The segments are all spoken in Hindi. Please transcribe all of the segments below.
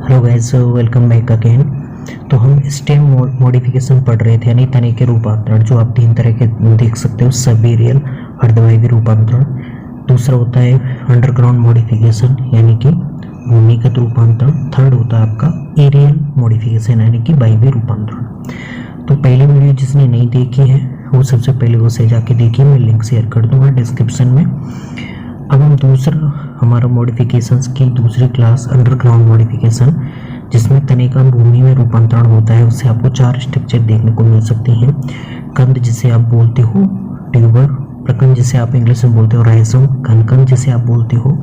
Hello guys, welcome back again. तो हम स्टेम मॉडिफिकेशन पढ़ रहे थे, यानी तने के रूपांतरण, जो आप तीन तरह के देख सकते हो, सबेरियल, अर्धवायवीय रूपांतरण। दूसरा होता है अंडरग्राउंड मॉडिफिकेशन, यानी कि भूमिगत रूपांतरण। थर्ड होता है आपका एरियल मॉडिफिकेशन, यानी कि वायवीय रूपांतरण। तो पहली वीडियो जिसने नहीं देखी है वो सबसे पहले उसे जाके देखिए, मैं लिंक शेयर कर दूंगा डिस्क्रिप्शन में। अब हम दूसरा हमारा मॉडिफिकेशंस की दूसरी क्लास अंडरग्राउंड मॉडिफिकेशन, जिसमें तने का भूमि में रूपांतरण होता है, उससे आपको चार स्ट्रक्चर देखने को मिल सकते हैं। कंद जिसे आप बोलते हो ट्यूबर, प्रकंद जिसे आप इंग्लिश में बोलते हो राइजोम, घनकंद जिसे आप बोलते हो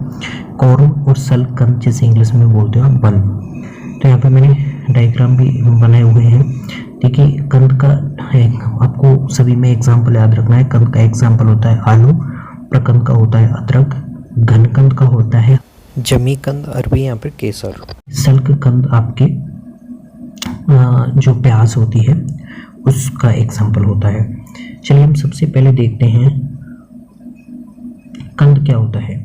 कोरम, और सल्कंद जिसे इंग्लिश में बोलते हो आप बल्ब। तो यहाँ पे मैंने डायग्राम भी बनाए हुए हैं। देखिए, कंद का आपको सभी में एग्जाम्पल याद रखना है। कंद का एग्जाम्पल होता है आलू, प्रकंद का होता है अदरक, घनकंद का होता है जमीकंद, अरबी यहाँ पे केसर। सल्ककंद आपके जो प्याज होती है उसका एग्जाम्पल होता है। चलिए हम सबसे पहले देखते हैं कंद क्या होता है।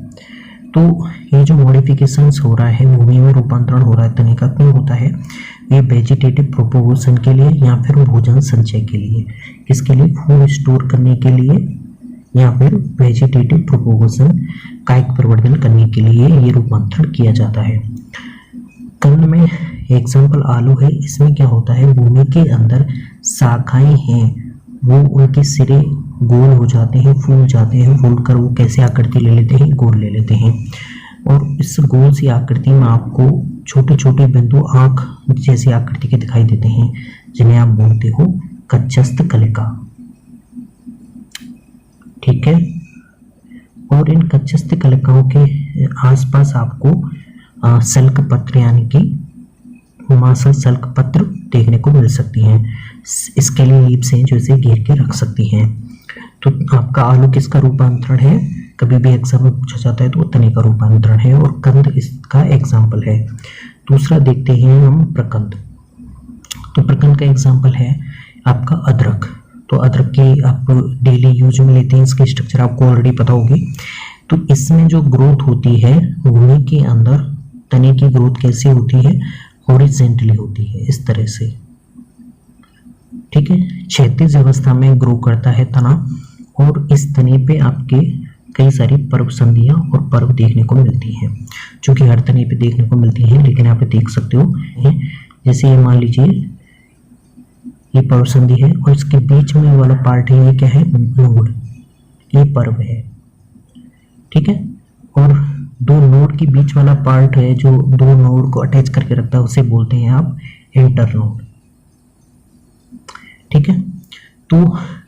तो ये जो मॉडिफिकेशंस हो रहा है, भूमि में रूपांतरण हो रहा है तने का, क्यों होता है? ये वेजिटेटिव प्रोपोगेशन के लिए या फिर भोजन संचय के लिए। किसके लिए? फूड स्टोर करने के लिए या फिर वेजिटेटिव प्रोपोगेशन, कायिक प्रवर्धन करने के लिए ये रूपांतरण किया जाता है। कंद में एग्जाम्पल आलू है। इसमें क्या होता है, भूमि के अंदर शाखाएं हैं, वो उनके सिरे गोल हो जाते हैं, फूल जाते हैं। फूल कर वो कैसे आकृति ले लेते हैं? गोल ले लेते हैं। और इस गोल सी आकृति में आपको छोटे छोटे बिंदु आंख जैसी आकृति के दिखाई देते हैं, जिन्हें आप बोलते हो कक्षस्थ कलिका। ठीक है। और इन कक्षस्थ कलिकाओं के आसपास आपको सल्क पत्र, यानी कि मासल सल्क पत्र देखने को मिल सकती हैं। इसके लिए लीव्स हैं जो इसे घेर के रख सकती हैं। तो आपका आलू किसका रूपांतरण है? कभी भी एग्जाम में पूछा जाता है तो तने का रूपांतरण है, और कंद इसका एग्जाम्पल है। दूसरा देखते हैं हम प्रकंद। तो प्रकंद का एग्जाम्पल है आपका अदरक। तो अदरक की आप डेली यूज में लेते हैं, इसकी स्ट्रक्चर आपको ऑलरेडी पता होगी। तो इसमें जो ग्रोथ होती है भूमि के अंदर, तने की ग्रोथ कैसे होती है? हॉरिजेंटली होती है, इस तरह से। ठीक है, क्षैतिज अवस्था में ग्रो करता है तना, और इस तने पे आपके कई सारी पर्व संधियां और पर्व देखने को मिलती हैं, जो कि हर तने पे देखने को मिलती हैं। लेकिन यहाँ पे देख सकते हो, जैसे ये मान लीजिए ये पर्व संधि है, और इसके बीच में वाला पार्ट है, ये क्या है? नोड, ये पर्व है। ठीक है। और दो नोड के बीच वाला पार्ट है, जो दो नोड को अटैच करके रखता है, उसे बोलते हैं आप इंटरनोड। ठीक है। तो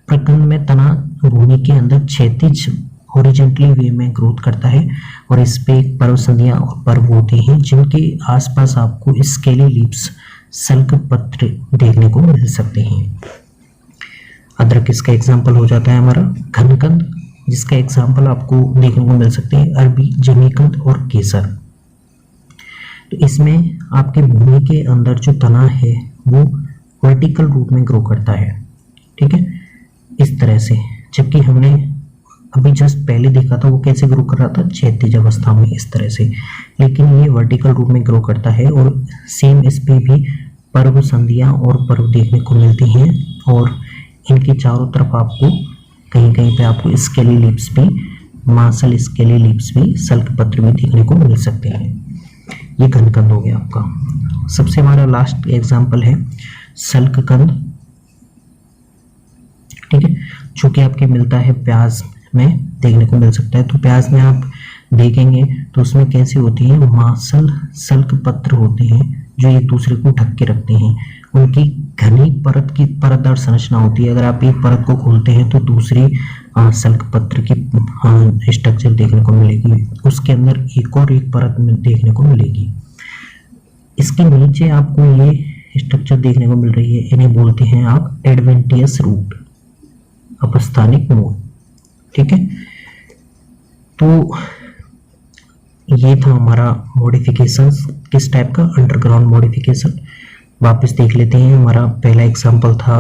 प्रकंद में तना भूमि के अंदर क्षैतिज हॉरिजेंटली वे में ग्रोथ करता है, और इस पे पर्व संधियां और पर्व होते हैं, जिनके आसपास आपको स्केली लीव्स, सल्क पत्र देखने को मिल सकते हैं। अदरक इसका एग्जाम्पल हो जाता है हमारा। घनकंद, जिसका एग्जाम्पल आपको देखने को मिल सकते हैं अरबी, जमीकंद और केसर। तो इसमें आपके भूमि के अंदर जो तना है वो वर्टिकल रूप में ग्रो करता है। ठीक है, इस तरह से। जबकि हमने अभी जस्ट पहले देखा था वो कैसे ग्रो कर रहा था? क्षैतिज अवस्था में, इस तरह से। लेकिन ये वर्टिकल रूप में ग्रो करता है, और सेम इस पे भी पर्व संधियां और पर्व देखने को मिलती हैं, और इनके चारों तरफ आपको कहीं कहीं पे आपको स्केली लीव्स भी, मासल स्केली लीव्स भी, सल्क पत्र भी देखने को मिल सकते हैं। ये घनकंद हो गया आपका। सबसे हमारा लास्ट एग्जाम्पल है सल्ककंद। ठीक है, जो कि आपके मिलता है प्याज में देखने को मिल सकता है। तो प्याज में आप देखेंगे तो उसमें कैसे होती है? मासल सल्क पत्र होते हैं, जो एक दूसरे को ढक के रखते हैं। उनकी घनी परत की परतदार संरचना होती है। अगर आप एक परत को खोलते हैं तो दूसरी सल्क पत्र की स्ट्रक्चर देखने को मिलेगी, उसके अंदर एक और एक परत देखने को मिलेगी। इसके नीचे आपको ये स्ट्रक्चर देखने को मिल रही है, इन्हें बोलते हैं आप एडवेंटियस रूट, अपस्थानिक मूल। ठीक है। तो ये था हमारा मॉडिफिकेशन, किस टाइप का? Underground modification. वापस देख लेते हैं। हमारा पहला एग्जांपल था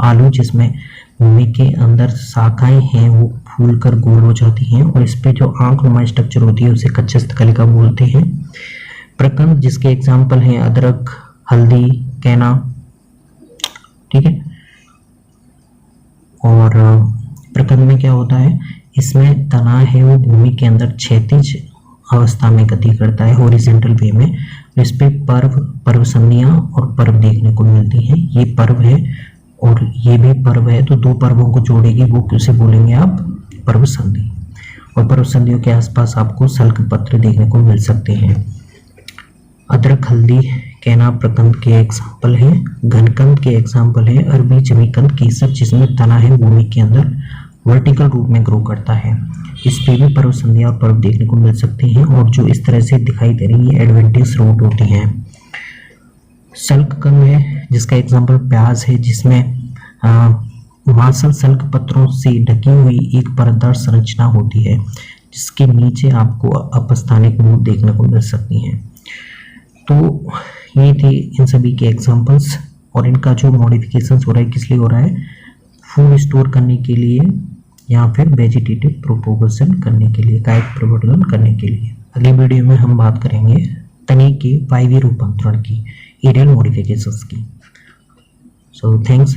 आलू, जिसमें भूमि के अंदर शाखाएं हैं, वो फूल कर गोल हो जाती हैं, और इस पे जो आंख नुमा स्ट्रक्चर होती है उसे कक्षस्थ कलिका बोलते हैं। प्रकंद जिसके एग्जाम्पल हैं अदरक, हल्दी, कैना, ठीक है। और प्रकंद में क्या होता है, इसमें तना है वो भूमि के अंदर क्षैतिज अवस्था में गति करता है, हॉरिजॉन्टल वे में। इस पे पर्व संधियां और पर्व देखने को मिलती हैं। ये पर्व है और ये भी पर्व है, तो दो पर्वों को जोड़ेगी, वो किसे बोलेंगे आप, पर्व संधि। और पर्व संधियों के आसपास आपको सल्क पत्र देखने को मिल सकते हैं। अदरक, हल्दी, कैना प्रकंद के एग्जाम्पल है। घनकंद के एग्जाम्पल है अरबी, जमीकंद, केसर, जिसमें तना है भूमि के अंदर वर्टिकल रूप में ग्रो करता है। इस पे भी पर्व संधियां और पर्व देखने को मिल सकते हैं, और जो इस तरह से दिखाई दे रही है एडवेंटिस रूट होती हैं। सल्ककंद है जिसका एग्जाम्पल प्याज है, जिसमें मांसल सल्क पत्रों से ढकी हुई एक परतदार संरचना होती है, जिसके नीचे आपको अपस्थानिक मूल देखने को मिल सकती हैं। तो ये थे इन सभी के एग्जाम्पल्स, और इनका जो मॉडिफिकेशन हो रहा है किस लिए हो रहा है, फूड स्टोर करने के लिए या फिर वेजिटेटिव प्रोपोगेशन करने के लिए, कायिक प्रवर्धन करने के लिए। अगले वीडियो में हम बात करेंगे तने के वायवीय रूपांतरण की, एरियल मॉडिफिकेशंस की। So thanks.